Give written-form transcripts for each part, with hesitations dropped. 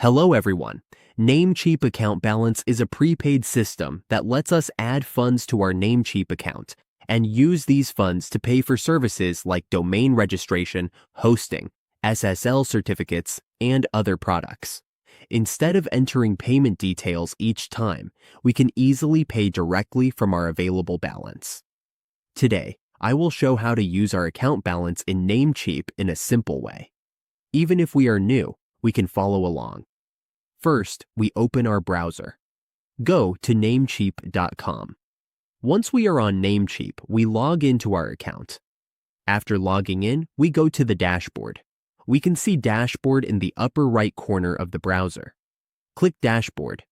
Hello everyone. Namecheap account balance is a prepaid system that lets us add funds to our Namecheap account and use these funds to pay for services like domain registration, hosting, SSL certificates, and other products. Instead of entering payment details each time, we can easily pay directly from our available balance. Today, I will show how to use our account balance in Namecheap in a simple way. Even if we are new, we can follow along. First, we open our browser. Go to namecheap.com. Once we are on Namecheap, we log into our account. After logging in, we go to the dashboard. We can see Dashboard in the upper right corner of the browser. Click Dashboard.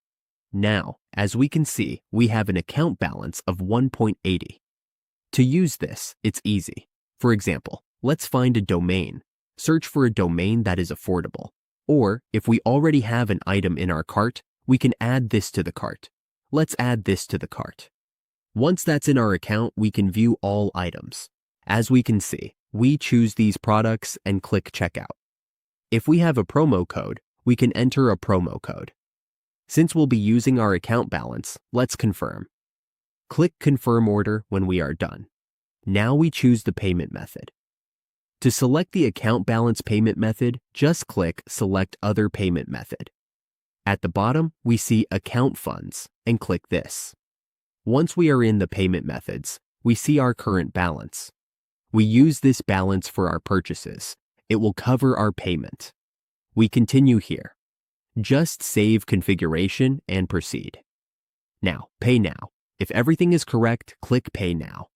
Now, as we can see, we have an account balance of 1.80. To use this, it's easy. For example, let's find a domain. Search for a domain that is affordable. Or, if we already have an item in our cart, we can add this to the cart. Let's add this to the cart. Once that's in our account, we can view all items. As we can see, we choose these products and click Checkout. If we have a promo code, we can enter a promo code. Since we'll be using our account balance, let's confirm. Click Confirm Order when we are done. Now we choose the payment method. To select the account balance payment method, just click Select Other Payment Method. At the bottom, we see Account Funds and click this. Once we are in the payment methods, we see our current balance. We use this balance for our purchases. It will cover our payment. We continue here. Just save configuration and proceed. Now, Pay Now. If everything is correct, click Pay Now.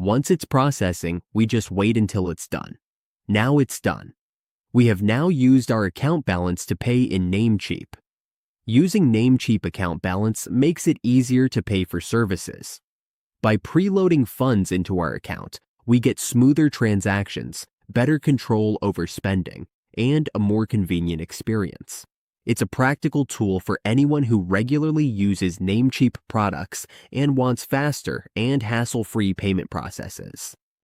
Once it's processing, we just wait until it's done. Now it's done. We have now used our account balance to pay in Namecheap. Using Namecheap account balance makes it easier to pay for services. By preloading funds into our account, we get smoother transactions, better control over spending, and a more convenient experience. It's a practical tool for anyone who regularly uses Namecheap products and wants faster and hassle-free payment processes.